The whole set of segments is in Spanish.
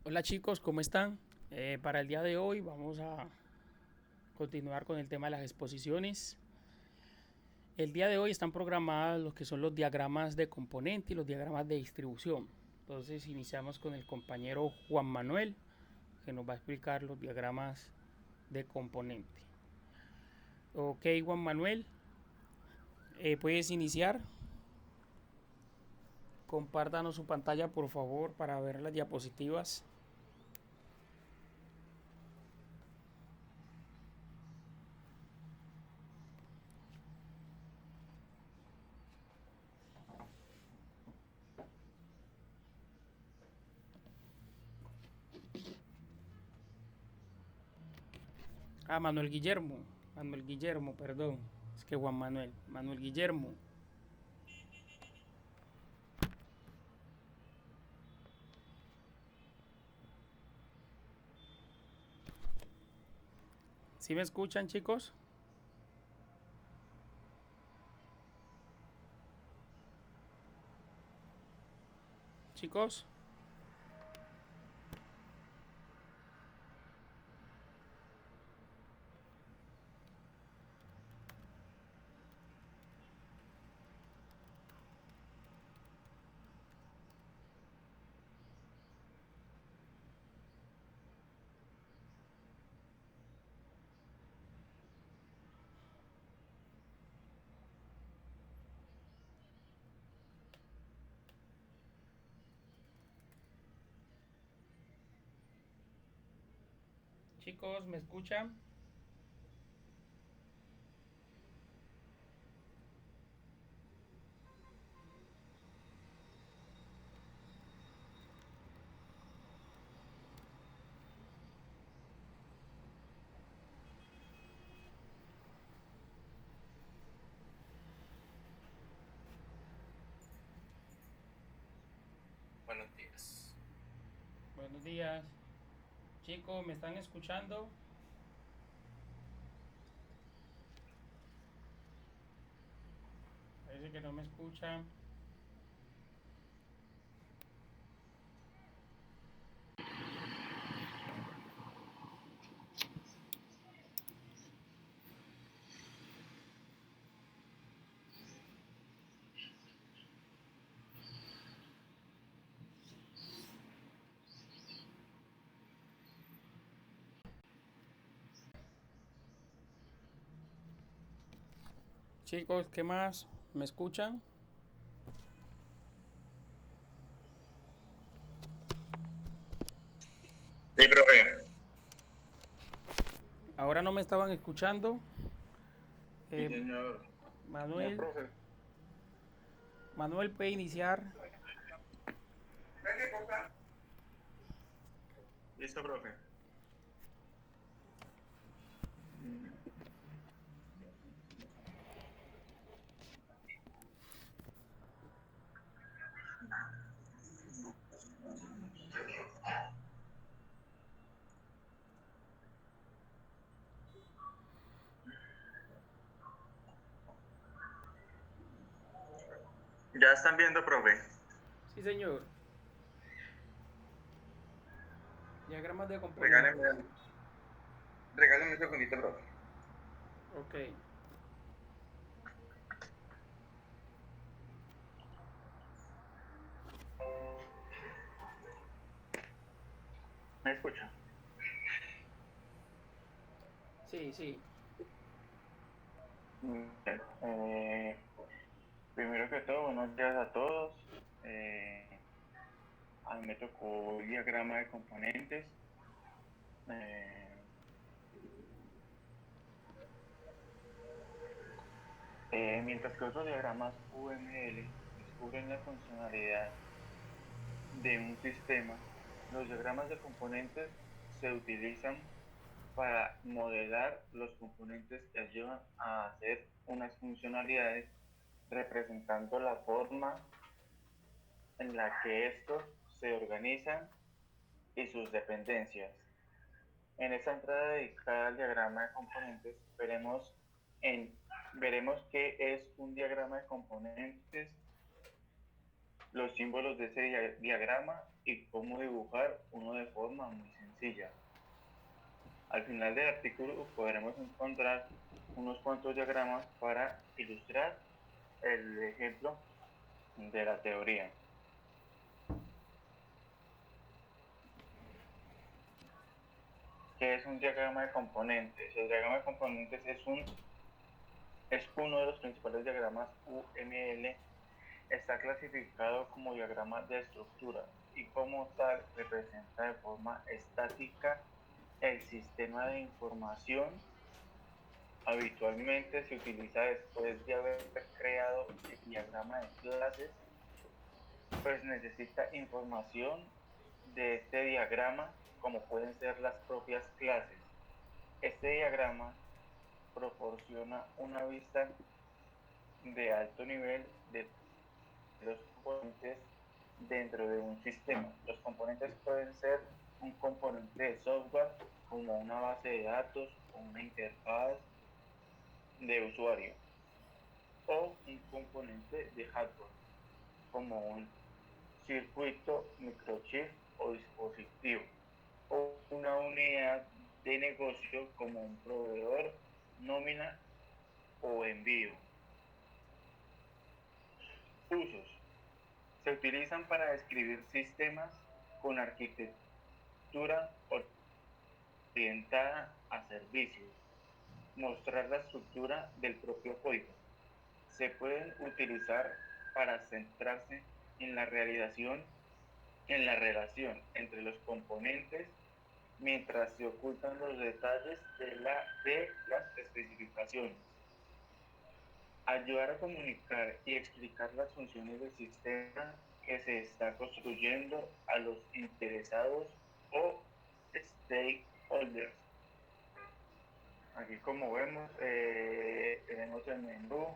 Hola chicos, ¿cómo están? Para el día de hoy vamos a continuar con el tema de las exposiciones. El día de hoy están programadas lo que son los diagramas de componente y los diagramas de distribución. Entonces iniciamos con el compañero Juan Manuel, que nos va a explicar los diagramas de componente. Ok, Juan Manuel, puedes iniciar. Compártanos su pantalla por favor para ver las diapositivas. Ah, Manuel Guillermo. Manuel Guillermo, perdón. Es que Juan Manuel. Manuel Guillermo. ¿Sí me escuchan, chicos? Chicos. Chicos, ¿me escuchan? Buenos días. Buenos días. Chicos, ¿me están escuchando? Parece que no me escuchan. Chicos, ¿qué más? ¿Me escuchan? Sí, profe. Ahora no me estaban escuchando. Sí, Eh, señor. Señor Manuel, profe. Manuel puede iniciar. Listo, profe. Ya están viendo, profe. Sí, señor. Diagramas de componentes. Regálenme, regálenme un segundito, profe. Ok. ¿Me escucha? Sí, sí. Bien. Primero que todo, buenos días a todos. A mí me tocó el diagrama de componentes. Eh, Mientras que otros diagramas UML descubren la funcionalidad de un sistema, los diagramas de componentes se utilizan para modelar los componentes que ayudan a hacer unas funcionalidades representando la forma en la que estos se organizan y sus dependencias. En esta entrada dedicada al diagrama de componentes en, veremos qué es un diagrama de componentes los símbolos de ese diagrama y cómo dibujar uno de forma muy sencilla. Al final del artículo podremos encontrar unos cuantos diagramas para ilustrar el ejemplo de la teoría. ¿Qué es un diagrama de componentes? El diagrama de componentes es uno de los principales diagramas UML. Está clasificado como diagrama de estructura y como tal representa de forma estática el sistema de información. Habitualmente se utiliza después de haber creado el diagrama de clases, pues necesita información de este diagrama, como pueden ser las propias clases. Este diagrama proporciona una vista de alto nivel de los componentes dentro de un sistema. Los componentes pueden ser un componente de software, como una base de datos o una interfaz de usuario, o un componente de hardware, como un circuito, microchip o dispositivo, o una unidad de negocio como un proveedor, nómina o envío. Usos. Se utilizan para describir sistemas con arquitectura orientada a servicios, mostrar la estructura del propio código. Se pueden utilizar para centrarse en la realización, en la relación entre los componentes mientras se ocultan los detalles de las especificaciones. Ayudar a comunicar y explicar las funciones del sistema que se está construyendo a los interesados o stakeholders. Aquí como vemos, tenemos el menú,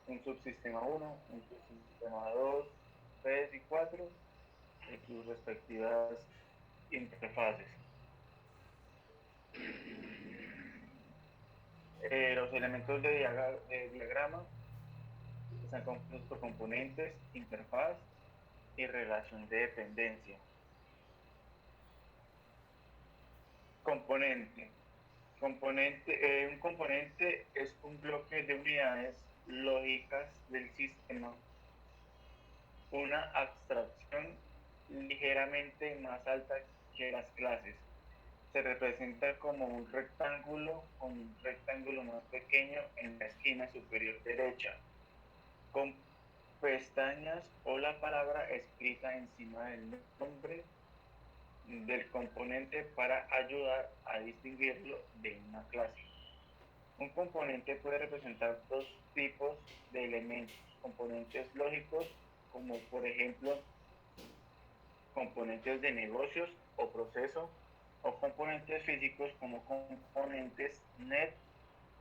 un subsistema 1, un subsistema 2, 3 y 4 y sus respectivas interfaces. Los elementos de diagrama están compuestos por componentes, interfaz y relación de dependencia. Componente. Un componente es un bloque de unidades lógicas del sistema, una abstracción ligeramente más alta que las clases. Se representa como un rectángulo con un rectángulo más pequeño en la esquina superior derecha, con pestañas o la palabra escrita encima del nombre del componente para ayudar a distinguirlo de una clase. Un componente puede representar dos tipos de elementos: componentes lógicos, como por ejemplo componentes de negocios o proceso, o componentes físicos como componentes NET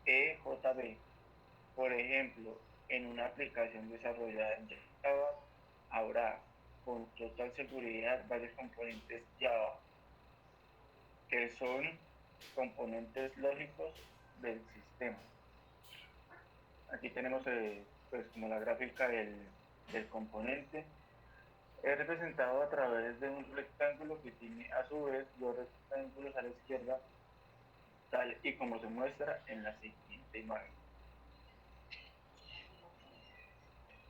EJB. Por ejemplo, en una aplicación desarrollada en Java habrá con total seguridad varios componentes Java, que son componentes lógicos del sistema. Aquí tenemos pues como la gráfica del componente. Es representado a través de un rectángulo que tiene a su vez dos rectángulos a la izquierda, tal y como se muestra en la siguiente imagen.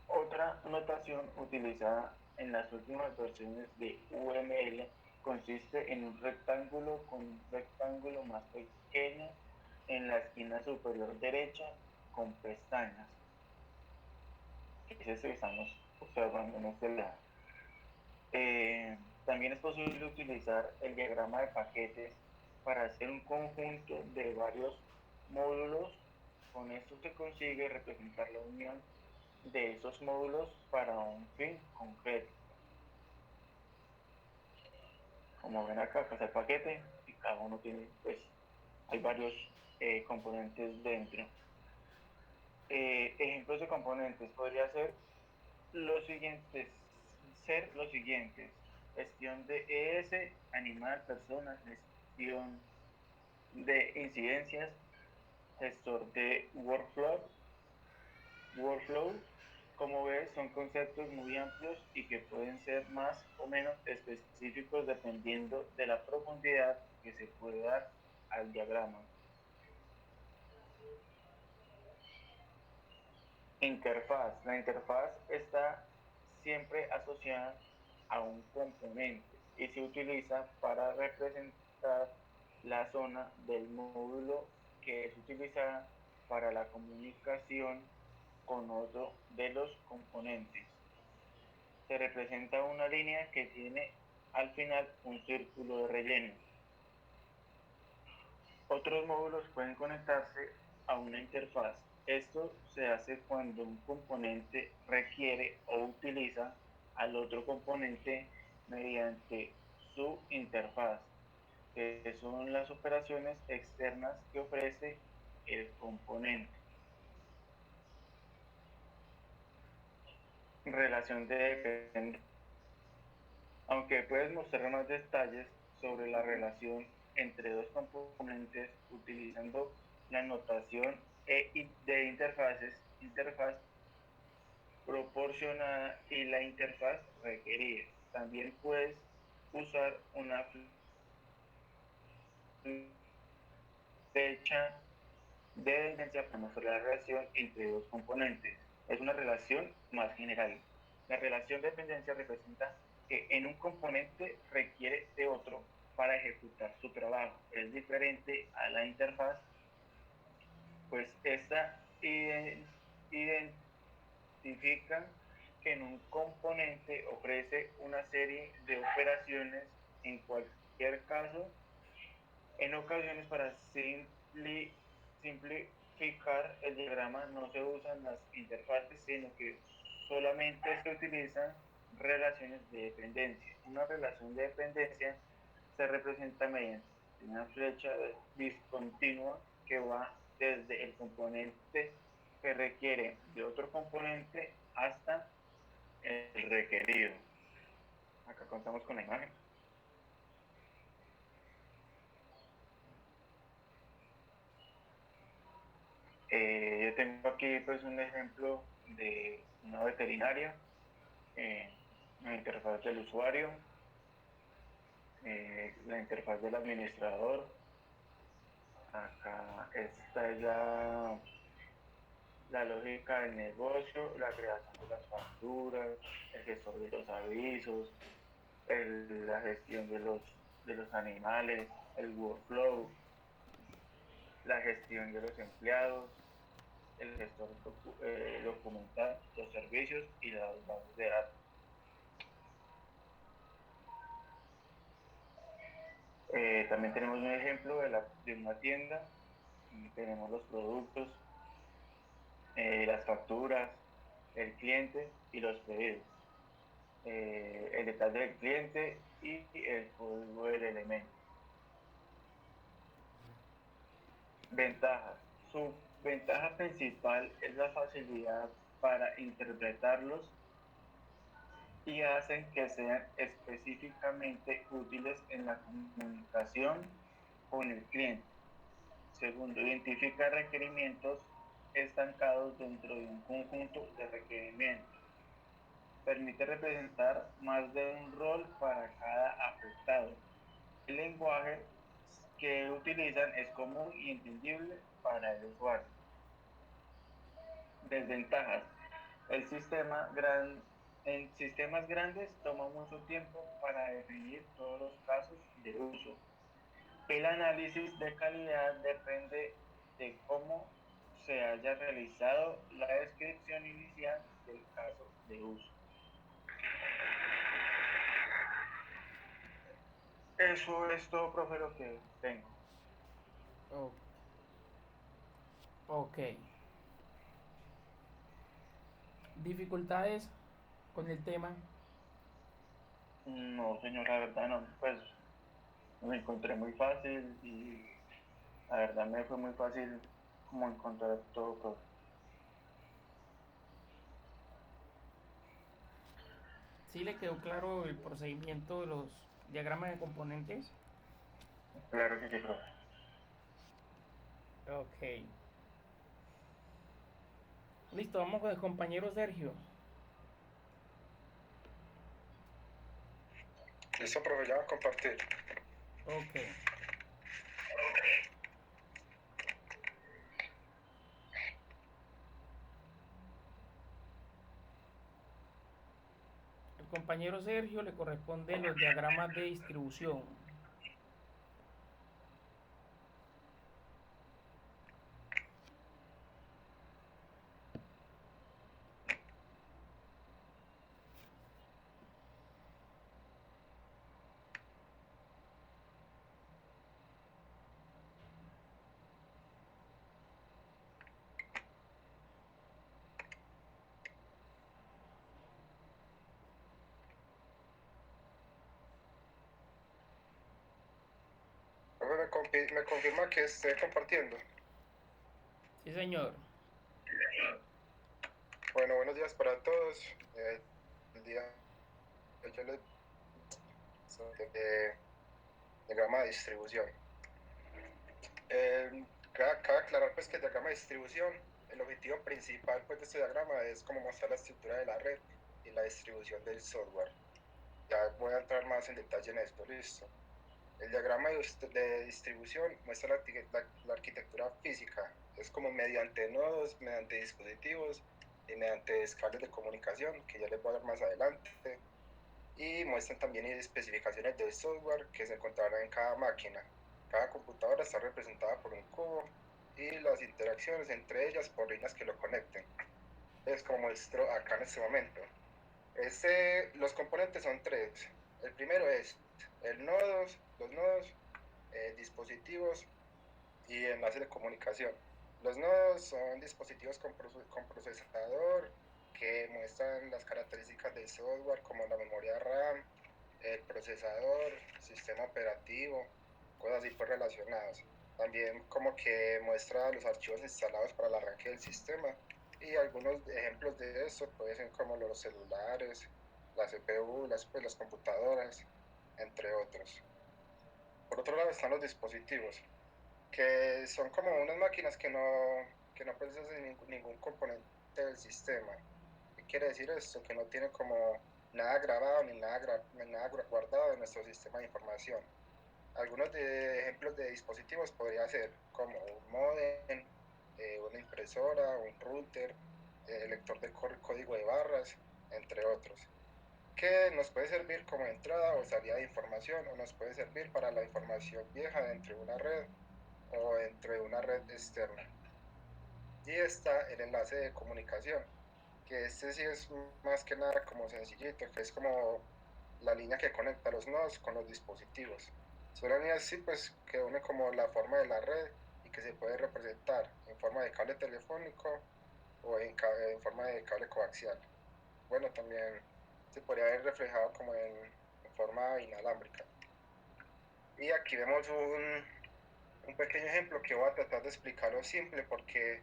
Otra notación utilizada en las últimas versiones de UML consiste en un rectángulo con un rectángulo más pequeño en la esquina superior derecha con pestañas. Ese es el que estamos observando en este lado. También es posible utilizar el diagrama de paquetes para hacer un conjunto de varios módulos. Con esto se consigue representar la unión de esos módulos para un fin concreto. Como ven acá está el paquete y cada uno tiene, pues, hay varios componentes dentro. Ejemplos de componentes podría ser los siguientes: gestión de ES, animal, personas, gestión de incidencias, gestor de workflow, Como ves, son conceptos muy amplios y que pueden ser más o menos específicos dependiendo de la profundidad que se puede dar al diagrama. Interfaz. La interfaz está siempre asociada a un componente y se utiliza para representar la zona del módulo que es utilizada para la comunicación con otro de los componentes. Se representa una línea que tiene al final un círculo de relleno. Otros módulos pueden conectarse a una interfaz. Esto se hace cuando un componente requiere o utiliza al otro componente mediante su interfaz, que son las operaciones externas que ofrece el componente. Relación de dependencia. Aunque puedes mostrar más detalles sobre la relación entre dos componentes utilizando la notación de interfaz proporcionada y la interfaz requerida. También puedes usar una flecha de dependencia para mostrar la relación entre dos componentes. Es una relación más general. La relación de dependencia representa que en un componente requiere de otro para ejecutar su trabajo. Es diferente a la interfaz, pues esta identifica que en un componente ofrece una serie de operaciones. En cualquier caso, en ocasiones, para simplificar el diagrama, no se usan las interfaces, sino que solamente se utilizan relaciones de dependencia. Una relación de dependencia se representa mediante una flecha discontinua que va desde el componente que requiere de otro componente hasta el requerido. Acá contamos con la imagen. Yo tengo aquí pues un ejemplo de una veterinaria, la interfaz del usuario, la interfaz del administrador. Acá está ya la lógica del negocio, la creación de las facturas, el gestor de los avisos, la gestión de los animales, el workflow, la gestión de los empleados, el gestor documental, los servicios y las bases de datos. También tenemos un ejemplo de una tienda y tenemos los productos, las facturas, el cliente y los pedidos, el detalle del cliente y el código del elemento. Ventajas. Su ventaja principal es la facilidad para interpretarlos y hacen que sean específicamente útiles en la comunicación con el cliente. Segundo, identifica requerimientos estancados dentro de un conjunto de requerimientos. Permite representar más de un rol para cada afectado. El lenguaje que utilizan es común y entendible para el usuario. Desventajas. El sistema en sistemas grandes toma mucho tiempo para definir todos los casos de uso. El análisis de calidad depende de cómo se haya realizado la descripción inicial del caso de uso. Eso es todo, profe, lo que tengo. Oh, ok. Dificultades con el tema. No, señor, la verdad no, pues me encontré muy fácil y la verdad me fue muy fácil como encontrar todo, profe. ¿Sí le quedó claro el procedimiento de los diagramas de componentes? Claro que sí, profe. Ok. Listo, vamos con el compañero Sergio. Listo, profe, ya va a compartir. Ok. El compañero Sergio le corresponde los diagramas de distribución. Profe, me confirma que esté compartiendo. Sí, señor. Bueno, buenos días para todos. El día yo les sobre diagrama de distribución. Cabe aclarar pues que el diagrama de distribución, el objetivo principal pues de este diagrama es como mostrar la estructura de la red y la distribución del software. Ya voy a entrar más en detalle en esto, listo. El diagrama de distribución muestra la arquitectura física. Es como mediante nodos, mediante dispositivos y mediante escalas de comunicación, que ya les voy a dar más adelante. Y muestran también especificaciones del software que se encontrarán en cada máquina. Cada computadora está representada por un cubo y las interacciones entre ellas por líneas que lo conecten. Es como muestro acá en este momento. Los componentes son tres. El primero es los nodos, dispositivos y enlaces de comunicación. Los nodos son dispositivos con procesador que muestran las características del software como la memoria RAM, el procesador, sistema operativo, cosas así pues relacionadas. También como que muestra los archivos instalados para el arranque del sistema y algunos ejemplos de eso pueden ser como los celulares, la CPU, las computadoras, entre otros. Por otro lado están los dispositivos, que son como unas máquinas que no procesan ningún componente del sistema. ¿Qué quiere decir esto? Que no tiene como nada grabado ni nada guardado en nuestro sistema de información. Algunos ejemplos de dispositivos podría ser como un modem, una impresora, un router, lector de código de barras, entre otros, que nos puede servir como entrada o salida de información o nos puede servir para la información vieja dentro de una red o entre una red externa. Y está el enlace de comunicación, que este sí es más que nada como sencillito, que es como la línea que conecta los nodos con los dispositivos. Es una línea así pues que une como la forma de la red y que se puede representar en forma de cable telefónico o en forma de cable coaxial. Bueno, también se podría ver reflejado como en forma inalámbrica. Y aquí vemos un pequeño ejemplo que voy a tratar de explicarlo simple porque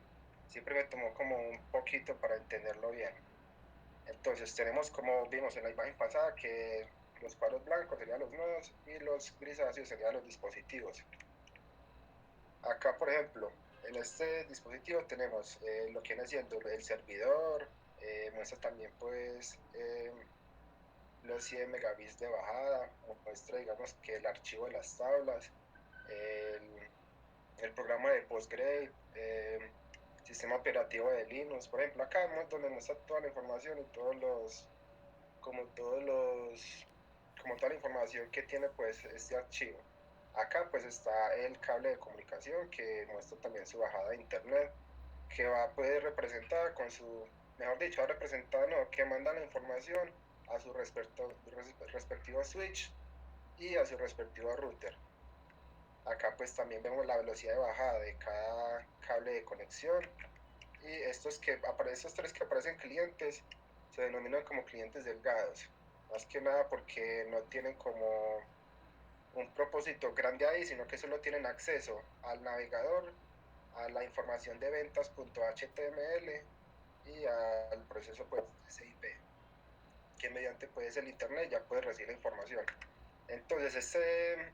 siempre me tomó como un poquito para entenderlo bien. Entonces tenemos como vimos en la imagen pasada que los cuadros blancos serían los nodos y los grisáceos serían los dispositivos. Acá, por ejemplo, en este dispositivo tenemos lo que viene siendo el servidor, muestra también pues los 100 megabits de bajada, muestra digamos que el archivo de las tablas, el, el programa de Postgre, sistema operativo de Linux, por ejemplo, acá donde muestra toda la información y como todos los, como toda la información que tiene pues este archivo. Acá pues está el cable de comunicación que muestra también su bajada de internet, que va a poder representar con su, mejor dicho, va a representar, no, que manda la información a su respectivo switch y a su respectivo router. Acá pues también vemos la velocidad de bajada de cada cable de conexión y estos tres que aparecen clientes se denominan como clientes delgados, más que nada porque no tienen como un propósito grande ahí, sino que solo tienen acceso al navegador, a la información de ventas.html y al proceso pues SIP, que mediante pues el internet ya puedes recibir la información. Entonces este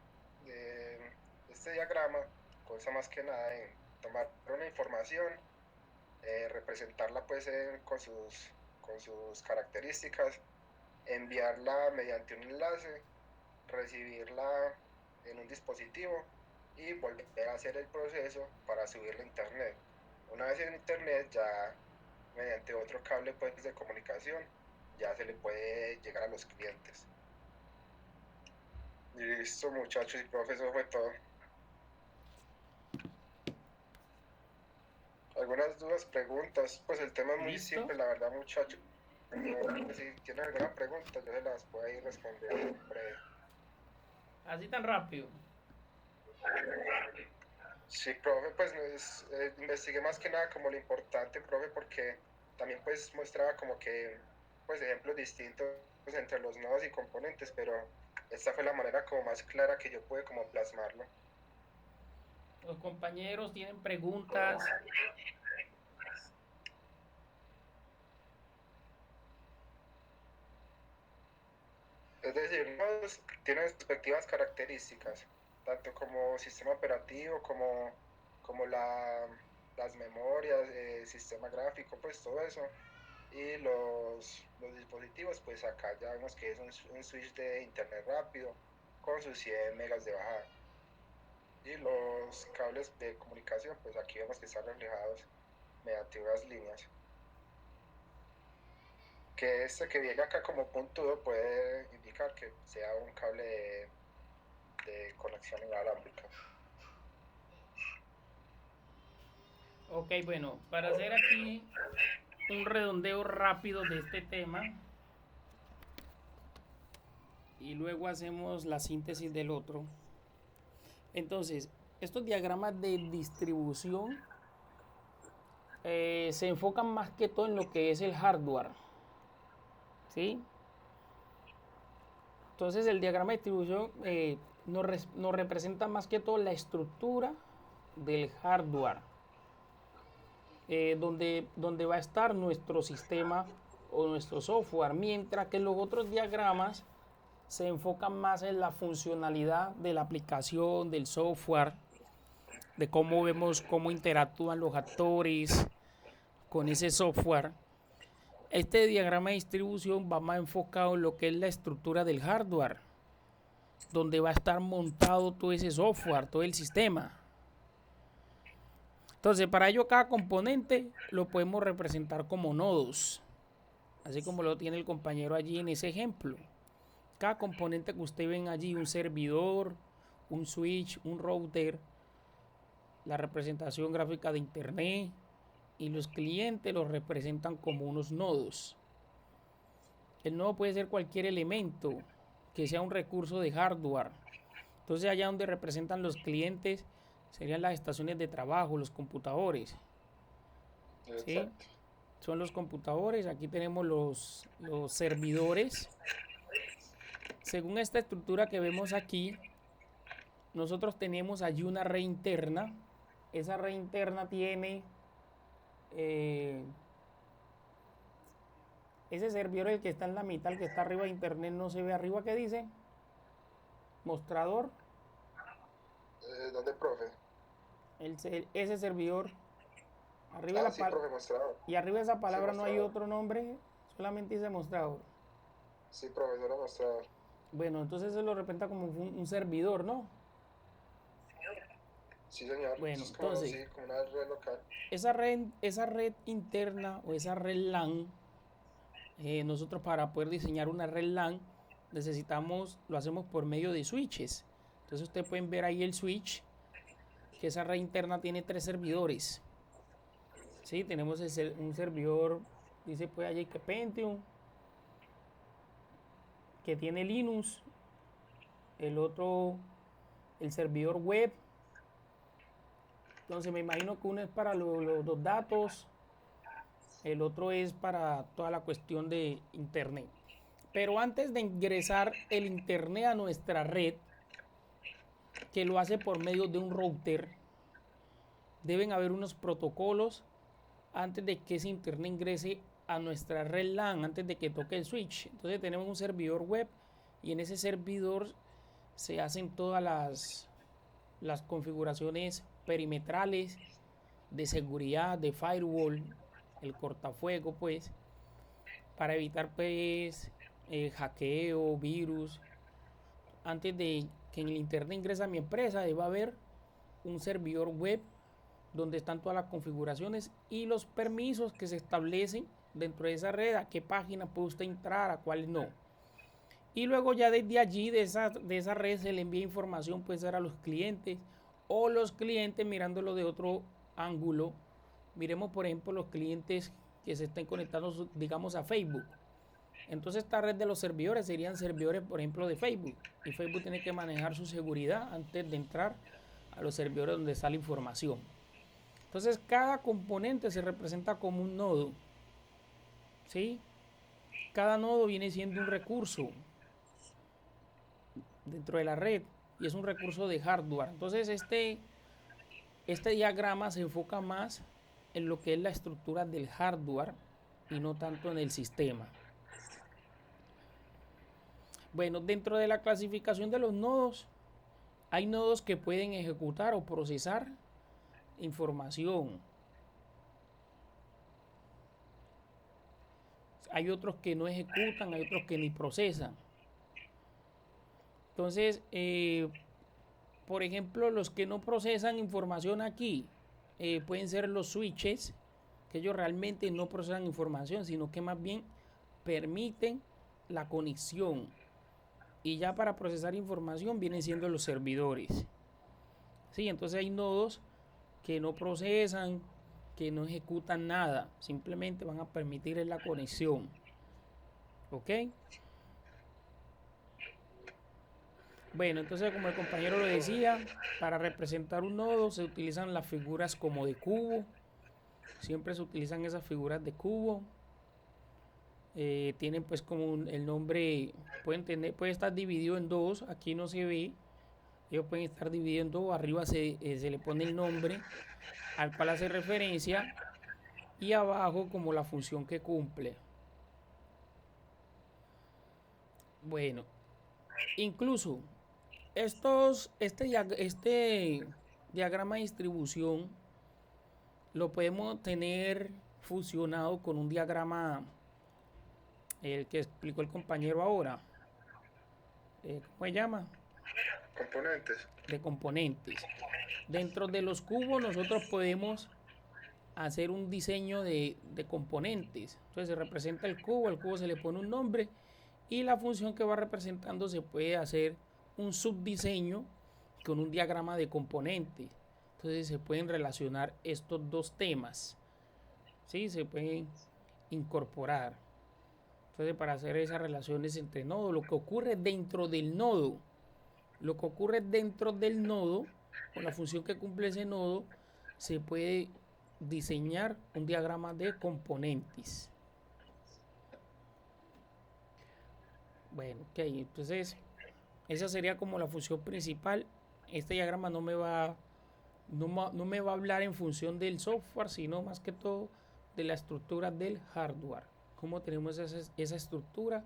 diagrama consta más que nada en tomar una información representarla pues con sus características, enviarla mediante un enlace, recibirla en un dispositivo y volver a hacer el proceso para subirla a internet. Una vez en internet, ya mediante otro cable pues, de comunicación, ya se le puede llegar a los clientes. Listo, muchachos y profes, eso fue todo. Algunas dudas, preguntas, pues el tema es muy ¿Listo? simple, la verdad, muchachos. Si tienen alguna pregunta, yo se las puedo ir respondiendo en breve. Así tan rápido. Sí, profe, pues investigué más que nada como lo importante, profe, porque también pues mostraba como que pues ejemplos distintos entre los nodos y componentes, pero esta fue la manera como más clara que yo pude como plasmarlo. Los compañeros tienen preguntas. Es decir, nodos tienen respectivas características, tanto como sistema operativo como las memorias, sistema gráfico, pues todo eso. Y los dispositivos, pues acá ya vemos que es un switch de internet rápido con sus 100 megas de bajada. Y los cables de comunicación, pues aquí vemos que están reflejados mediante unas líneas. Que este que viene acá como puntudo puede indicar que sea un cable de conexión inalámbrica. Ok, bueno, para hacer aquí un redondeo rápido de este tema y luego hacemos la síntesis del otro. Entonces, estos diagramas de distribución se enfocan más que todo en lo que es el hardware, ¿sí? Entonces, el diagrama de distribución nos representa más que todo la estructura del hardware, donde va a estar nuestro sistema o nuestro software, mientras que los otros diagramas se enfocan más en la funcionalidad de la aplicación, del software, de cómo vemos cómo interactúan los actores con ese software. Este diagrama de distribución va más enfocado en lo que es la estructura del hardware, donde va a estar montado todo ese software, todo el sistema. Entonces, para ello cada componente lo podemos representar como nodos, así como lo tiene el compañero allí en ese ejemplo. Cada componente que usted ven allí, un servidor, un switch, un router, la representación gráfica de internet y los clientes los representan como unos nodos. El nodo puede ser cualquier elemento que sea un recurso de hardware. Entonces allá donde representan los clientes serían las estaciones de trabajo, los computadores. ¿Sí? Son los computadores. Aquí tenemos los servidores. Según esta estructura que vemos aquí, nosotros tenemos allí una red interna. Esa red interna tiene ese servidor, el que está en la mitad, el que está arriba de internet, no se ve arriba. ¿Qué dice? Mostrador. ¿Dónde, profe? Ese servidor. Arriba sí, profe, mostrador. Y arriba de esa palabra sí, no hay otro nombre, solamente dice mostrador. Sí, profesor, mostrador. Bueno, entonces se lo representa como un servidor, ¿no? Sí, señor. Bueno, es como, entonces, sí, como una red local. Esa red interna o esa red LAN, nosotros para poder diseñar una red LAN lo hacemos por medio de switches. Entonces ustedes pueden ver ahí el switch, que esa red interna tiene 3 servidores. Sí, tenemos un servidor, dice pues allí que Pentium, que tiene Linux, el otro, el servidor web. Entonces me imagino que uno es para los datos, el otro es para toda la cuestión de internet. Pero antes de ingresar el internet a nuestra red, que lo hace por medio de un router, deben haber unos protocolos antes de que ese internet ingrese a nuestra red LAN, antes de que toque el switch. Entonces tenemos un servidor web y en ese servidor se hacen todas las configuraciones perimetrales, de seguridad, de firewall, el cortafuego, pues, para evitar, pues, hackeo, virus. Antes de que en el internet ingrese a mi empresa, debe haber un servidor web donde están todas las configuraciones y los permisos que se establecen dentro de esa red, a qué página puede usted entrar, a cuáles no. Y luego ya desde allí, de esa red, se le envía información, puede ser a los clientes, o los clientes mirándolo de otro ángulo. Miremos, por ejemplo, los clientes que se estén conectando, digamos, a Facebook. Entonces esta red de los servidores serían servidores, por ejemplo, de Facebook. Y Facebook tiene que manejar su seguridad antes de entrar a los servidores donde está la información. Entonces cada componente se representa como un nodo. ¿Sí? Cada nodo viene siendo un recurso dentro de la red y es un recurso de hardware. Entonces este diagrama se enfoca más en lo que es la estructura del hardware y no tanto en el sistema. Bueno, dentro de la clasificación de los nodos, hay nodos que pueden ejecutar o procesar información. Hay otros que no ejecutan, hay otros que ni procesan. Entonces, por ejemplo, los que no procesan información aquí pueden ser los switches, que ellos realmente no procesan información, sino que más bien permiten la conexión. Y ya para procesar información vienen siendo los servidores. Sí, entonces hay nodos que no procesan, que no ejecutan nada, simplemente van a permitir la conexión. ¿Ok? Bueno, entonces como el compañero lo decía, para representar un nodo se utilizan las figuras como de cubo. Siempre se utilizan esas figuras de cubo. Tienen pues como el nombre, puede estar dividido en dos, aquí no se ve. Ellos pueden estar divididos en dos, arriba se le pone el nombre al cual hace referencia y abajo como la función que cumple. Bueno, incluso este diagrama de distribución lo podemos tener fusionado con un diagrama, el que explicó el compañero ahora. ¿Cómo se llama? Componentes. De componentes. Dentro de los cubos nosotros podemos hacer un diseño de componentes. Entonces se representa el cubo se le pone un nombre y la función que va representando se puede hacer un subdiseño con un diagrama de componentes. Entonces se pueden relacionar estos dos temas. ¿Sí? Se pueden incorporar. Entonces para hacer esas relaciones entre nodos, lo que ocurre dentro del nodo, con la función que cumple ese nodo, se puede diseñar un diagrama de componentes. Bueno, ok, entonces esa sería como la función principal. Este diagrama no me va a hablar en función del software, sino más que todo de la estructura del hardware. Cómo tenemos esa estructura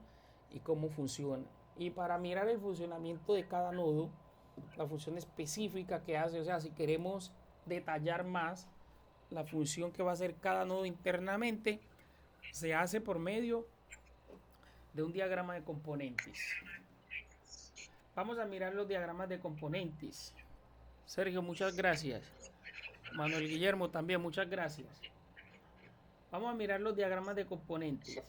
y cómo funciona. Y para mirar el funcionamiento de cada nodo, la función específica que hace, o sea, si queremos detallar más la función que va a hacer cada nodo internamente, se hace por medio de un diagrama de componentes. Vamos a mirar los diagramas de componentes. Sergio, muchas gracias. Manuel Guillermo también, muchas gracias. Vamos a mirar los diagramas de componentes.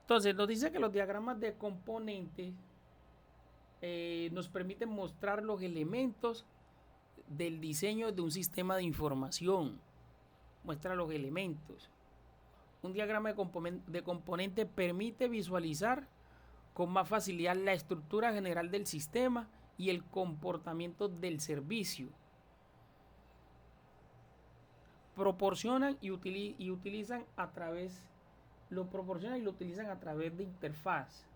Entonces nos dice que los diagramas de componentes nos permiten mostrar los elementos del diseño de un sistema de información. Muestra los elementos. Un diagrama de componente permite visualizar con más facilidad la estructura general del sistema y el comportamiento del servicio. Proporcionan y utilizan a través de interfaz.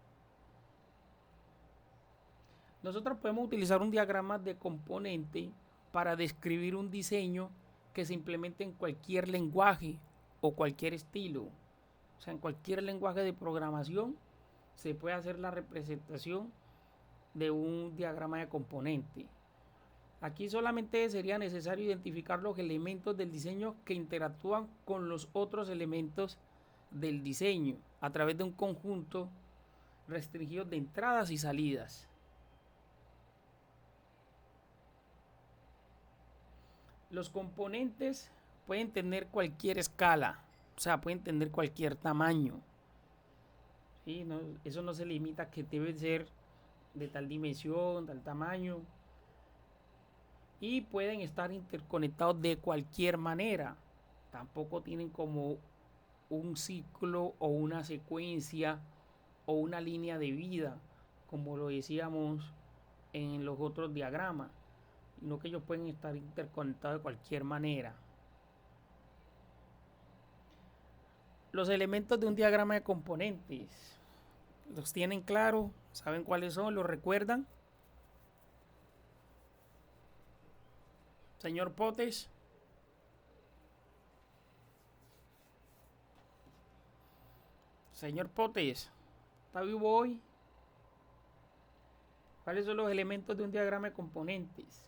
Nosotros podemos utilizar un diagrama de componente para describir un diseño que se implemente en cualquier lenguaje o cualquier estilo. O sea, en cualquier lenguaje de programación se puede hacer la representación de un diagrama de componente. Aquí solamente sería necesario identificar los elementos del diseño que interactúan con los otros elementos del diseño a través de un conjunto restringido de entradas y salidas. Los componentes pueden tener cualquier escala, o sea, pueden tener cualquier tamaño. ¿Sí? No, eso no se limita a que debe ser de tal dimensión, tal tamaño. Y pueden estar interconectados de cualquier manera. Tampoco tienen como un ciclo o una secuencia o una línea de vida, como lo decíamos en los otros diagramas, sino que ellos pueden estar interconectados de cualquier manera. Los elementos de un diagrama de componentes, ¿los tienen claro? ¿Saben cuáles son? ¿Los recuerdan? Señor Potes. Señor Potes, ¿está vivo hoy? ¿Cuáles son los elementos de un diagrama de componentes?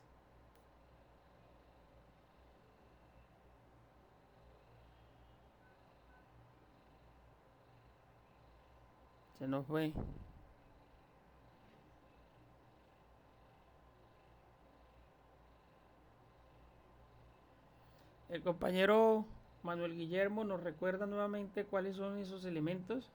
Se nos fue. El compañero Manuel Guillermo nos recuerda nuevamente cuáles son esos elementos.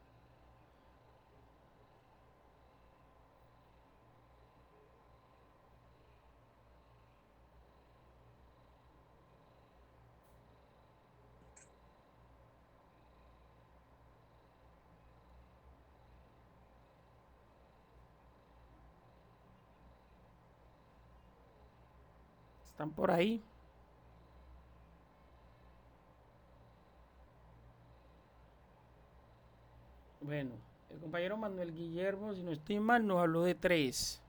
¿Están por ahí? Bueno, el compañero Manuel Guillermo, si no estoy mal, nos habló de 3.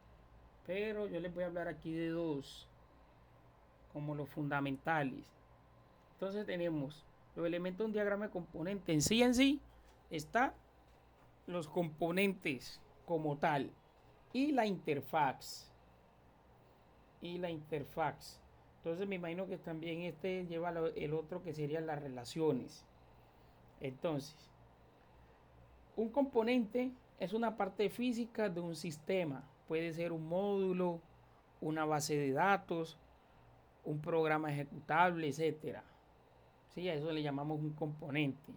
Pero yo les voy a hablar aquí de 2, como los fundamentales. Entonces tenemos los elementos de un diagrama de componentes. En sí está los componentes como tal y la interfaz. Entonces me imagino que también este lleva el otro que serían las relaciones. Entonces, un componente es una parte física de un sistema. Puede ser un módulo, una base de datos, un programa ejecutable, etcétera. Sí, a eso le llamamos un componente.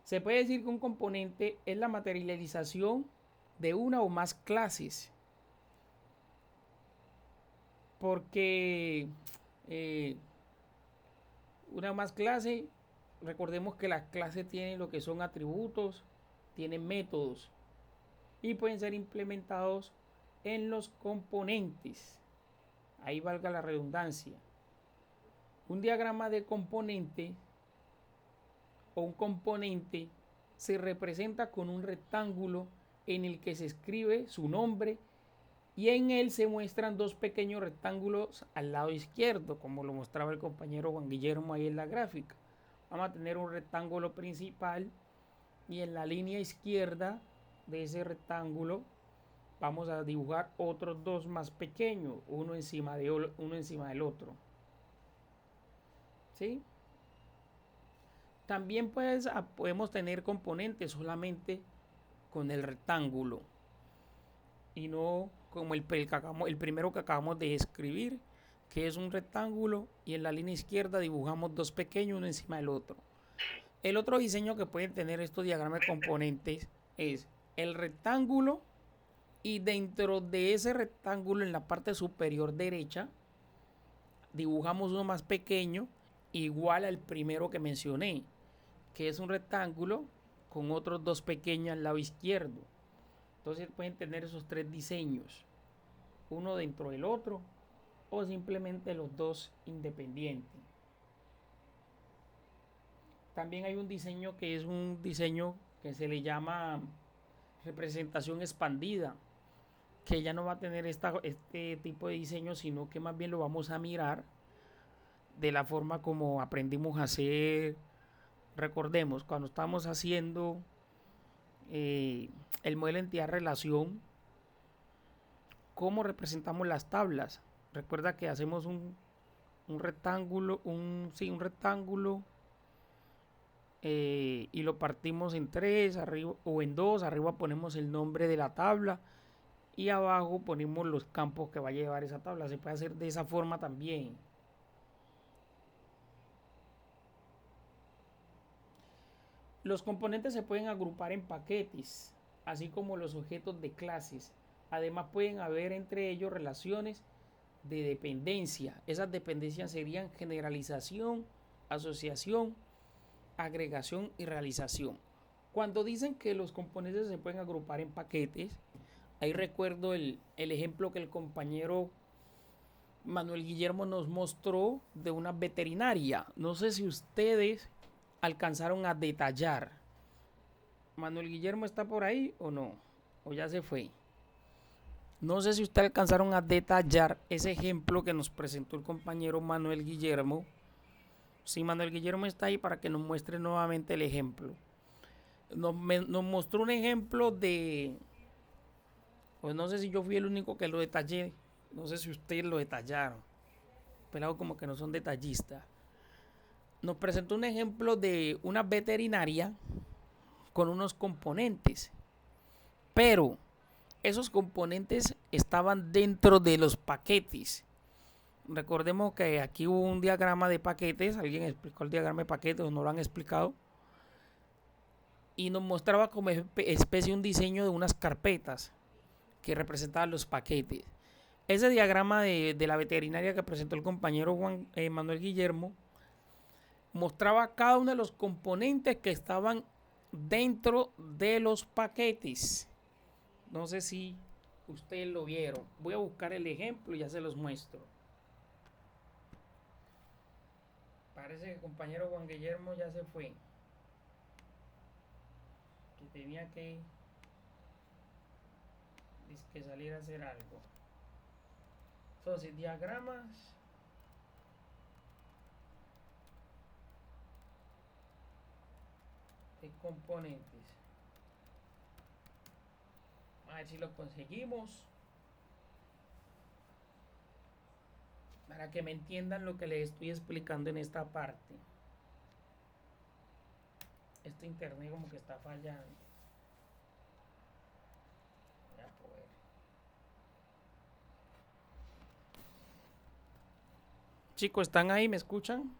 Se puede decir que un componente es la materialización de una o más clases. Porque una más clase, recordemos que las clases tienen lo que son atributos, tienen métodos y pueden ser implementados en los componentes. Ahí valga la redundancia. Un diagrama de componente o un componente se representa con un rectángulo en el que se escribe su nombre y en él se muestran 2 pequeños rectángulos al lado izquierdo, como lo mostraba el compañero Juan Guillermo ahí en la gráfica. Vamos a tener un rectángulo principal y en la línea izquierda de ese rectángulo vamos a dibujar otros 2 más pequeños, uno encima del otro. ¿Sí? También podemos tener componentes solamente con el rectángulo y no como el primero que acabamos de escribir, que es un rectángulo y en la línea izquierda dibujamos 2 pequeños uno encima del otro. El otro diseño que pueden tener estos diagramas de componentes es el rectángulo y dentro de ese rectángulo en la parte superior derecha dibujamos uno más pequeño igual al primero que mencioné, que es un rectángulo con otros 2 pequeños al lado izquierdo. Entonces pueden tener esos 3 diseños, uno dentro del otro o simplemente los 2 independientes. También hay un diseño que es un diseño que se le llama representación expandida, que ya no va a tener este tipo de diseño, sino que más bien lo vamos a mirar de la forma como aprendimos a hacer. Recordemos, cuando estamos haciendo el modelo de entidad relación, cómo representamos las tablas. Recuerda que hacemos un rectángulo, un rectángulo y lo partimos en tres arriba o en dos. Arriba ponemos el nombre de la tabla y abajo ponemos los campos que va a llevar esa tabla. Se puede hacer de esa forma también. Los componentes se pueden agrupar en paquetes, así como los objetos de clases. Además pueden haber entre ellos relaciones de dependencia. Esas dependencias serían generalización, asociación, agregación y realización. Cuando dicen que los componentes se pueden agrupar en paquetes, ahí recuerdo el ejemplo que el compañero Manuel Guillermo nos mostró de una veterinaria. No sé si ustedes alcanzaron a detallar. Manuel Guillermo está por ahí o no, o ya se fue. No sé si ustedes alcanzaron a detallar ese ejemplo que nos presentó el compañero Manuel Guillermo. Si Manuel Guillermo está ahí para que nos muestre nuevamente el ejemplo. Nos mostró un ejemplo de... Pues no sé si yo fui el único que lo detallé. No sé si ustedes lo detallaron. Pero como que no son detallistas. Nos presentó un ejemplo de una veterinaria con unos componentes. Pero esos componentes estaban dentro de los paquetes. Recordemos que aquí hubo un diagrama de paquetes. ¿Alguien explicó el diagrama de paquetes o no lo han explicado? Y nos mostraba como especie un diseño de unas carpetas que representaban los paquetes. Ese diagrama de la veterinaria que presentó el compañero Manuel Guillermo mostraba cada uno de los componentes que estaban dentro de los paquetes. No sé si ustedes lo vieron. Voy a buscar el ejemplo y ya se los muestro. Parece que el compañero Juan Guillermo ya se fue. Que tenía que salir a hacer algo. Entonces, diagramas. De componentes. A ver si lo conseguimos. Para que me entiendan lo que les estoy explicando en esta parte. Este internet como que está fallando. Voy a poder. Chicos, ¿están ahí? ¿Me escuchan?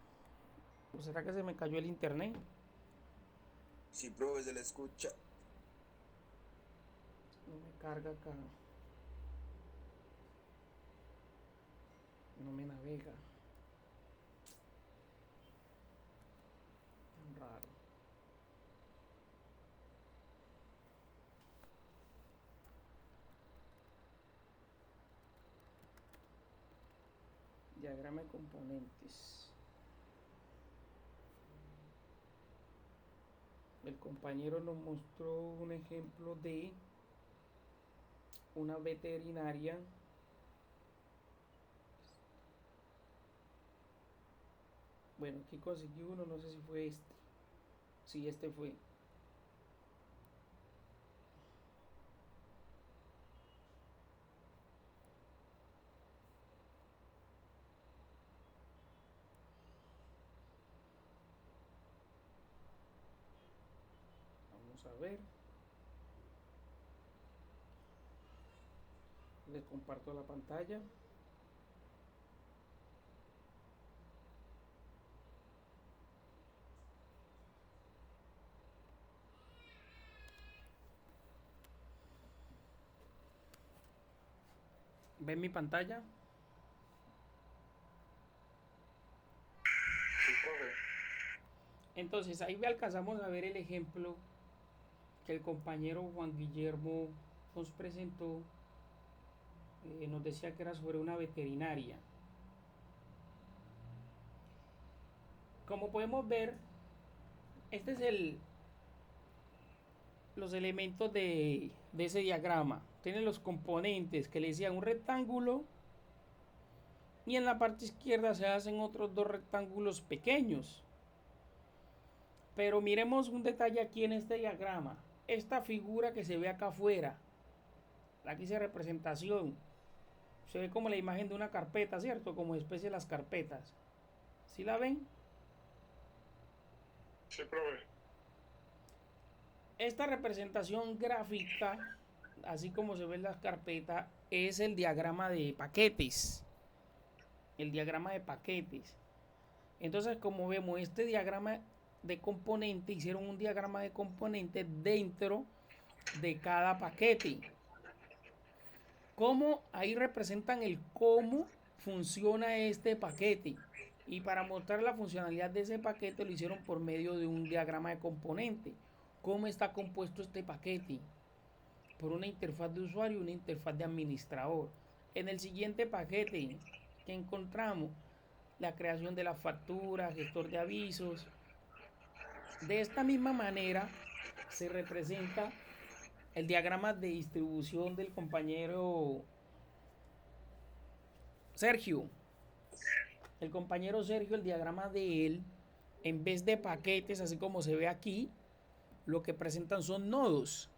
¿O será que se me cayó el internet? Sí, profe, se le escucha. No me carga acá. No me navega. Tan raro. Diagrama de componentes. El compañero nos mostró un ejemplo de una veterinaria Bueno, aquí conseguí uno, no sé si fue este. Sí, este fue. Vamos a ver. Les comparto la pantalla. ¿Ven mi pantalla? Sí, profe. Entonces ahí alcanzamos a ver el ejemplo que el compañero Juan Guillermo nos presentó. Nos decía que era sobre una veterinaria. Como podemos ver, este es los elementos de ese diagrama. Tiene los componentes que le decían un rectángulo y en la parte izquierda se hacen otros dos rectángulos pequeños. Pero miremos un detalle aquí en este diagrama. Esta figura que se ve acá afuera, aquí dice representación, Se ve como la imagen de una carpeta, ¿cierto? Como especie de las carpetas. ¿Sí la ven? Sí, profe. Esta representación gráfica, así como se ve en las carpetas, es el diagrama de paquetes. El diagrama de paquetes. Entonces, como vemos, este diagrama de componente, hicieron un diagrama de componentes dentro de cada paquete. Cómo ahí representan el cómo funciona este paquete. Y para mostrar la funcionalidad de ese paquete lo hicieron por medio de un diagrama de componente. ¿Cómo está compuesto este paquete? Por una interfaz de usuario y una interfaz de administrador. En el siguiente paquete que encontramos, la creación de la factura, gestor de avisos. De esta misma manera se representa el diagrama de distribución del compañero Sergio. El compañero Sergio, el diagrama de él, en vez de paquetes, así como se ve aquí, lo que presentan son nodos.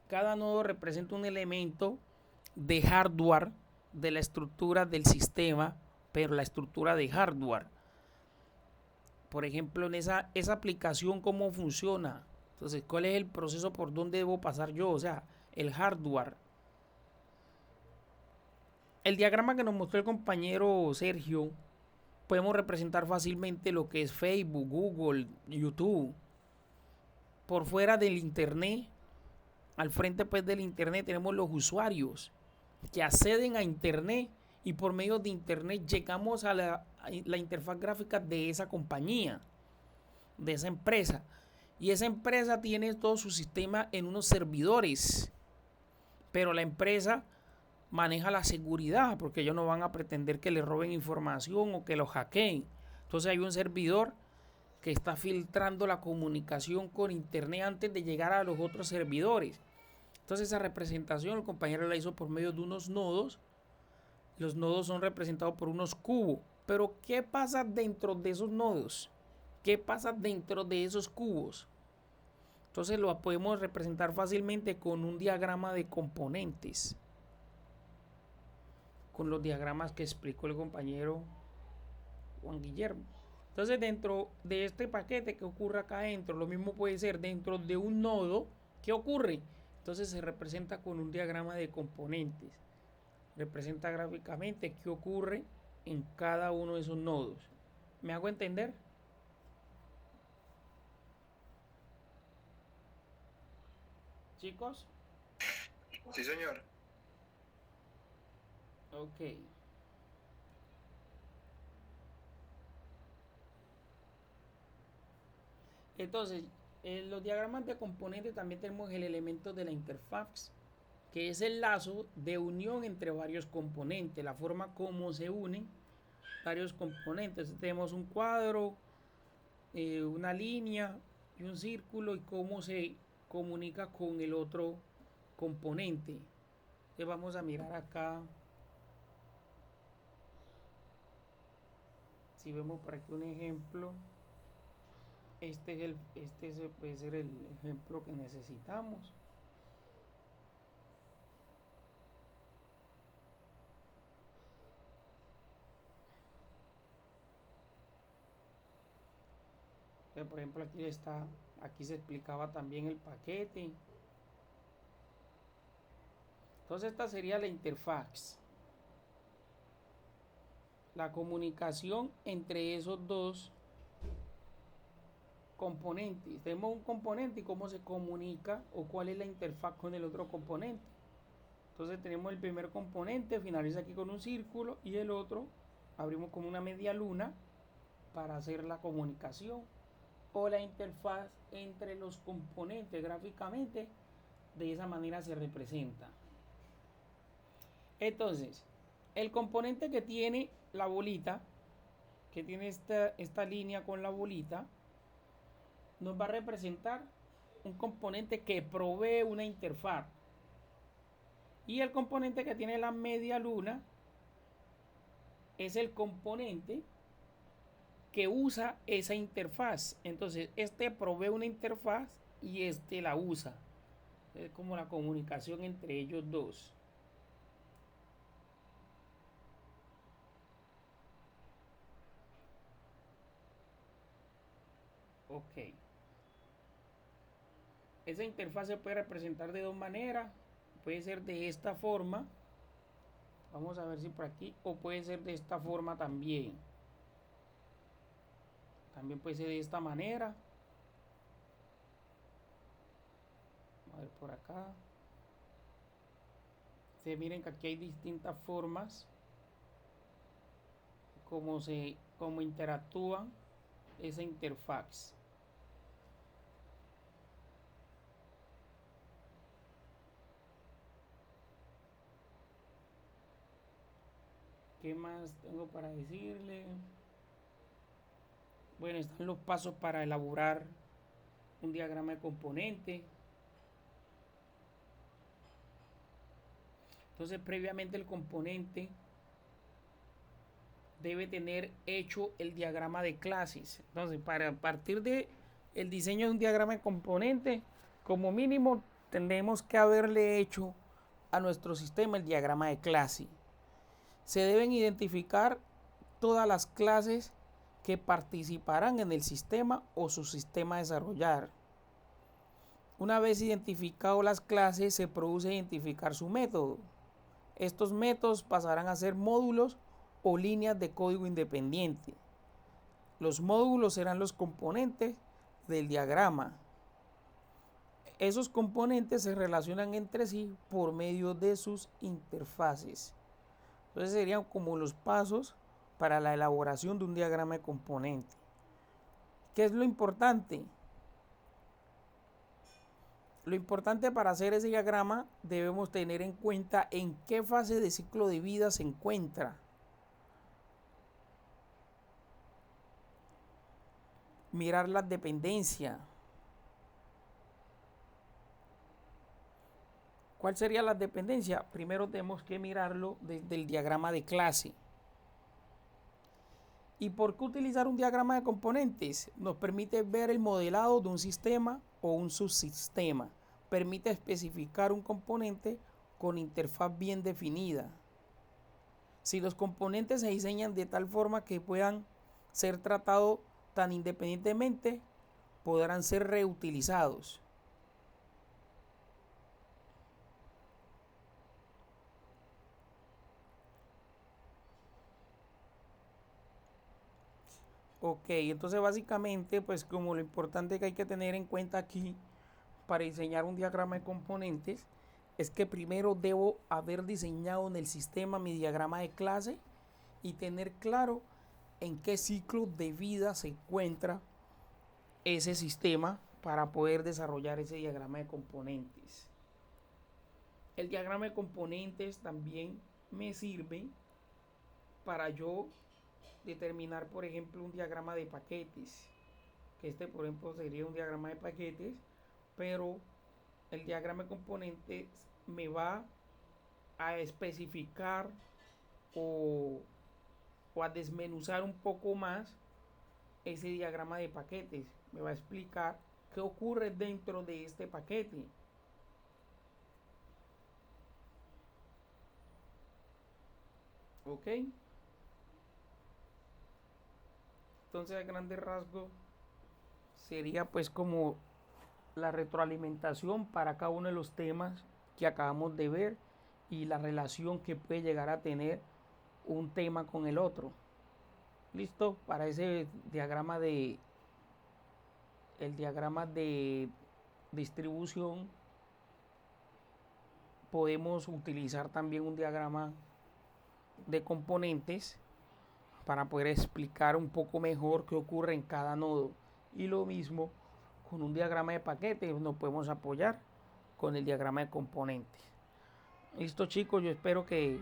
Cada nodo representa un elemento de hardware de la estructura del sistema, pero la estructura de hardware. Por ejemplo, en esa aplicación, ¿cómo funciona? Entonces, ¿cuál es el proceso por donde debo pasar yo? O sea, el hardware. El diagrama que nos mostró el compañero Sergio, podemos representar fácilmente lo que es Facebook, Google, YouTube. Por fuera del Internet, al frente pues del Internet tenemos los usuarios que acceden a Internet y por medio de Internet llegamos a la interfaz gráfica de esa compañía, de esa empresa. Y esa empresa tiene todo su sistema en unos servidores. Pero la empresa maneja la seguridad porque ellos no van a pretender que le roben información o que lo hackeen. Entonces hay un servidor que está filtrando la comunicación con Internet antes de llegar a los otros servidores. Entonces esa representación el compañero la hizo por medio de unos nodos. Los nodos son representados por unos cubos. Pero ¿qué pasa dentro de esos nodos? ¿Qué pasa dentro de esos cubos? Entonces lo podemos representar fácilmente con un diagrama de componentes. Con los diagramas que explicó el compañero Juan Guillermo. Entonces dentro de este paquete que ocurre acá adentro, lo mismo puede ser dentro de un nodo. ¿Qué ocurre? Entonces se representa con un diagrama de componentes. Representa gráficamente qué ocurre en cada uno de esos nodos. ¿Me hago entender? Chicos. Sí, señor. Ok. Entonces, en los diagramas de componentes también tenemos el elemento de la interfaz, que es el lazo de unión entre varios componentes, la forma como se unen varios componentes. Tenemos un cuadro, una línea y un círculo y cómo se comunica con el otro componente. Entonces vamos a mirar acá. Si vemos por aquí un ejemplo, este puede ser el ejemplo que necesitamos. Por ejemplo, aquí se explicaba también el paquete. Entonces esta sería la interfaz. La comunicación entre esos dos componentes. Tenemos un componente y cómo se comunica o cuál es la interfaz con el otro componente. Entonces tenemos el primer componente, finaliza aquí con un círculo y el otro abrimos como una media luna para hacer la comunicación o la interfaz entre los componentes gráficamente. De esa manera se representa. Entonces, el componente que tiene la bolita, que tiene esta línea con la bolita, nos va a representar un componente que provee una interfaz. Y el componente que tiene la media luna es el componente que usa esa interfaz. Entonces, este provee una interfaz y este la usa. Es como la comunicación entre ellos dos. Ok. Esa interfaz se puede representar de dos maneras. Puede ser de esta forma. Vamos a ver si por aquí. O puede ser de esta forma también. También puede ser de esta manera. A ver por acá. Se miren que aquí hay distintas formas. Cómo interactúa esa interfaz. ¿Qué más tengo para decirle? Bueno, están los pasos para elaborar un diagrama de componente. Entonces, previamente el componente debe tener hecho el diagrama de clases. Entonces, para partir de el diseño de un diagrama de componente, como mínimo tenemos que haberle hecho a nuestro sistema el diagrama de clase. Se deben identificar todas las clases que participarán en el sistema o su sistema a desarrollar. Una vez identificado las clases, se produce identificar su método. Estos métodos pasarán a ser módulos o líneas de código independiente. Los módulos serán los componentes del diagrama. Esos componentes se relacionan entre sí por medio de sus interfaces. Entonces serían como los pasos para la elaboración de un diagrama de componente. ¿Qué es lo importante? Lo importante para hacer ese diagrama debemos tener en cuenta en qué fase de ciclo de vida se encuentra. Mirar las dependencias. ¿Cuál sería la dependencia? Primero tenemos que mirarlo desde el diagrama de clase. ¿Y por qué utilizar un diagrama de componentes? Nos permite ver el modelado de un sistema o un subsistema. Permite especificar un componente con interfaz bien definida. Si los componentes se diseñan de tal forma que puedan ser tratados tan independientemente, podrán ser reutilizados. Ok, entonces básicamente, pues como lo importante que hay que tener en cuenta aquí para diseñar un diagrama de componentes es que primero debo haber diseñado en el sistema mi diagrama de clase y tener claro en qué ciclo de vida se encuentra ese sistema para poder desarrollar ese diagrama de componentes. El diagrama de componentes también me sirve para yo determinar, por ejemplo, un diagrama de paquetes. Que este, por ejemplo, sería un diagrama de paquetes, pero el diagrama de componentes me va a especificar o, o a desmenuzar un poco más ese diagrama de paquetes. Me va a explicar qué ocurre dentro de este paquete. ¿Ok? Entonces, a grandes rasgos, sería pues como la retroalimentación para cada uno de los temas que acabamos de ver y la relación que puede llegar a tener un tema con el otro. ¿Listo? Para ese diagrama el diagrama de distribución podemos utilizar también un diagrama de componentes para poder explicar un poco mejor qué ocurre en cada nodo. Y lo mismo con un diagrama de paquetes nos podemos apoyar con el diagrama de componentes. Listo, chicos, yo espero que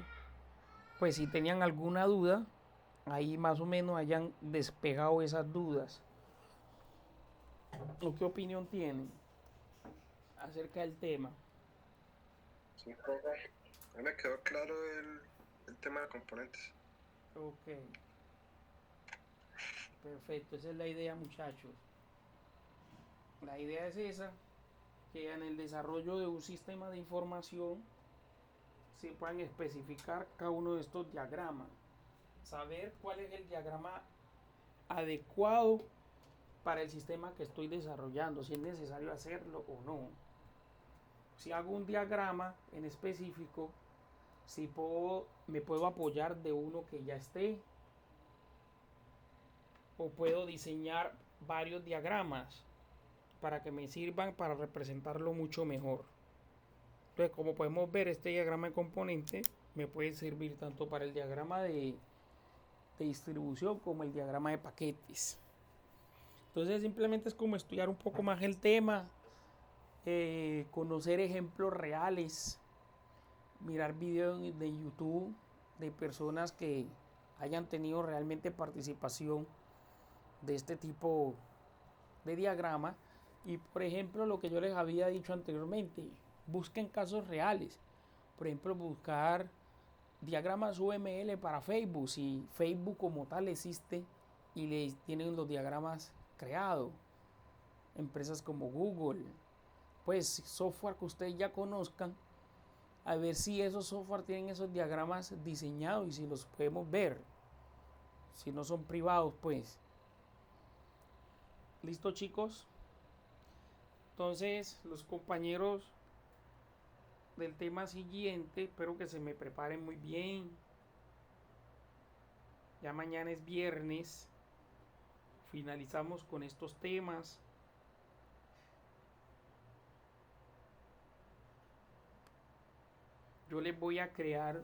pues si tenían alguna duda ahí más o menos hayan despejado esas dudas. ¿O qué opinión tienen acerca del tema? Sí, profe. A mí me quedó claro el tema de componentes. Ok, perfecto, esa es la idea, muchachos. La idea es esa, que en el desarrollo de un sistema de información se puedan especificar cada uno de estos diagramas, saber cuál es el diagrama adecuado para el sistema que estoy desarrollando, si es necesario hacerlo o no. Si hago un diagrama en específico, si me puedo apoyar de uno que ya esté, o puedo diseñar varios diagramas para que me sirvan para representarlo mucho mejor. Entonces, como podemos ver, este diagrama de componentes me puede servir tanto para el diagrama de distribución como el diagrama de paquetes. Entonces simplemente es como estudiar un poco más el tema, conocer ejemplos reales, mirar videos de YouTube de personas que hayan tenido realmente participación de este tipo de diagrama. Y por ejemplo, lo que yo les había dicho anteriormente, busquen casos reales. Por ejemplo, buscar diagramas UML para Facebook, si Facebook como tal existe y le tienen los diagramas creados. Empresas como Google, pues software que ustedes ya conozcan, a ver si esos software tienen esos diagramas diseñados y si los podemos ver, si no son privados, pues. ¿Listo, chicos? Entonces, los compañeros del tema siguiente, espero que se me preparen muy bien. Ya mañana es viernes. Finalizamos con estos temas. Yo les voy a crear,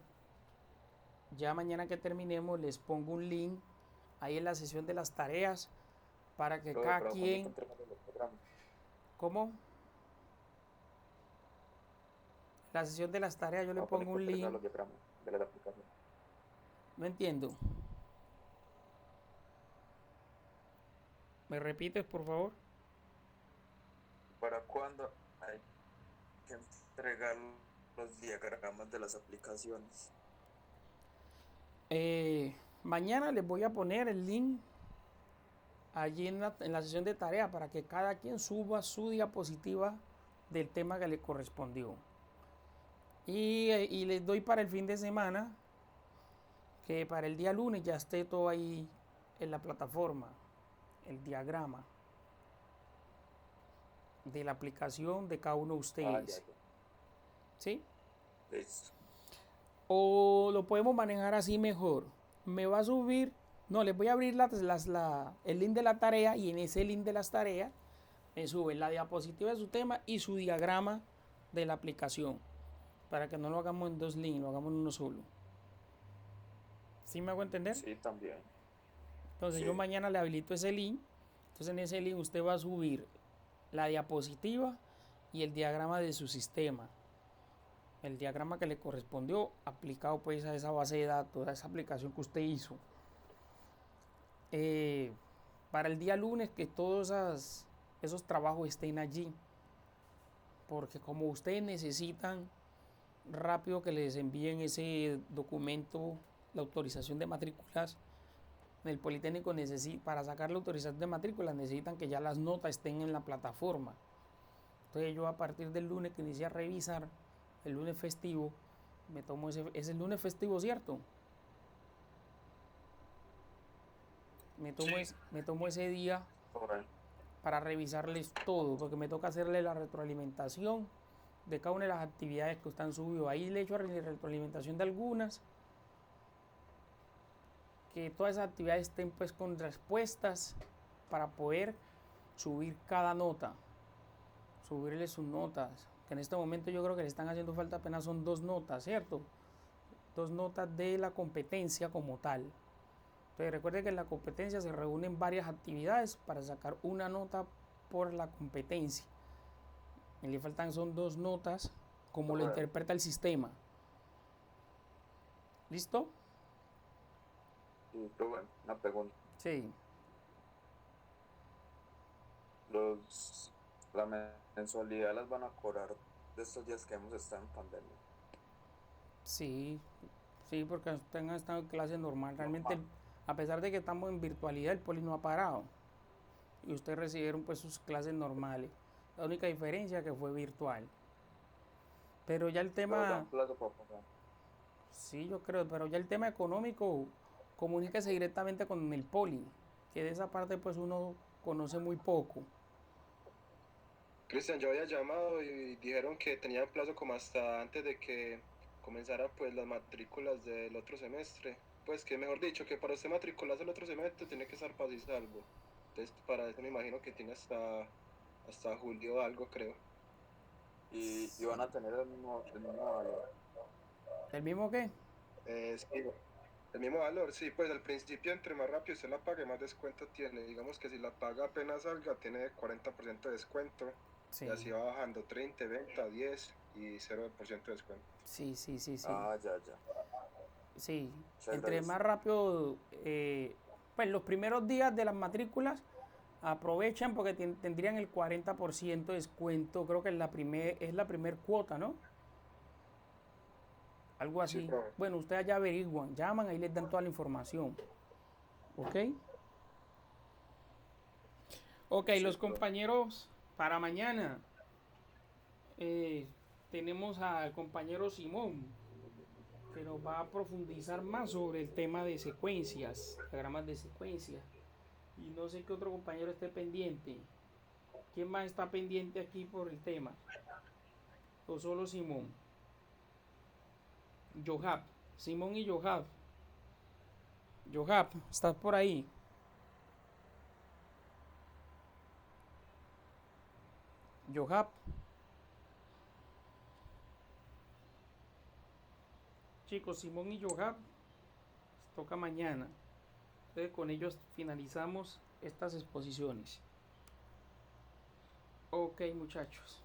ya mañana que terminemos, les pongo un link ahí en la sesión de las tareas para que cada quien... ¿Cómo? La sesión de las tareas yo le pongo un link. No entiendo. ¿Me repites, por favor? ¿Para cuándo hay que entregar los diagramas de las aplicaciones? Mañana les voy a poner el link allí en la sesión de tarea para que cada quien suba su diapositiva del tema que le correspondió. Y les doy para el fin de semana, que para el día lunes ya esté todo ahí en la plataforma, el diagrama de la aplicación de cada uno de ustedes. ¿Sí? Listo. O lo podemos manejar así mejor. Me va a subir, no, les voy a abrir el link de la tarea y en ese link de las tareas me suben la diapositiva de su tema y su diagrama de la aplicación. Para que no lo hagamos en dos links, lo hagamos en uno solo. ¿Sí me hago entender? Sí, también. Entonces Sí. yo mañana le habilito ese link. Entonces en ese link usted va a subir la diapositiva y el diagrama de su sistema. El diagrama que le correspondió aplicado pues a esa base de datos, a esa aplicación que usted hizo. Para el día lunes que todos esos trabajos estén allí. Porque como ustedes necesitan rápido que les envíen ese documento, la autorización de matrículas, en el Politécnico para sacar la autorización de matrículas necesitan que ya las notas estén en la plataforma. Entonces yo a partir del lunes que inicié a revisar, el lunes festivo, me tomo es el lunes festivo, ¿cierto? Me tomo ese día para revisarles todo, porque me toca hacerle la retroalimentación de cada una de las actividades que están subidas. Ahí le he hecho retroalimentación de algunas, que todas esas actividades estén pues con respuestas para poder subir cada nota, subirle sus notas, que en este momento yo creo que le están haciendo falta apenas son 2 notas, ¿cierto? 2 notas de la competencia como tal. Entonces recuerde que en la competencia se reúnen varias actividades para sacar una nota por la competencia. Y le faltan son 2 notas como lo interpreta el sistema. ¿Listo? Sí, pero bueno, una pregunta. Sí. La mensualidad las van a cobrar de estos días que hemos estado en pandemia. Sí, porque ustedes han estado en clase normal. Realmente, a pesar de que estamos en virtualidad, el poli no ha parado. Y ustedes recibieron pues sus clases normales. La única diferencia es que fue virtual. Pero ya el tema... Sí, yo creo, pero ya el tema económico, comuníquese directamente con el poli. Que de esa parte pues uno conoce muy poco. Cristian, yo había llamado y dijeron que tenían plazo como hasta antes de que comenzara pues las matrículas del otro semestre. Pues que mejor dicho, que para usted matricularse el otro semestre tiene que estar paz y salvo. Entonces para eso me imagino que tiene hasta julio o algo, creo. Y van a tener el mismo valor. ¿El mismo qué? Sí, el mismo valor, sí, pues al principio entre más rápido usted la pague, más descuento tiene. Digamos que si la paga apenas salga, tiene 40% de descuento. Sí, Y así va bajando 30, 20, 10 y 0% de descuento. sí, sí, sí, sí. Ah, ya. Sí, Muchas entre gracias. más rápido, pues los primeros días de las matrículas aprovechan porque tendrían el 40% de descuento, creo que es la primer cuota, ¿no? Algo Sí, así. profe. Bueno, ustedes ya averiguan, llaman, ahí les dan toda la información. ¿Ok? Ok, Sí, los profe. compañeros, para mañana eh, tenemos al compañero Simón, que nos va a profundizar más sobre el tema de secuencias, diagramas de secuencias. Y no sé qué otro compañero esté pendiente. ¿Quién más está pendiente aquí por el tema? ¿O solo Simón? Johab. Simón y Johab. Johab, ¿estás por ahí? Johab. Chicos, Simón y Johab, toca mañana. Entonces con ellos finalizamos estas exposiciones. Ok, muchachos.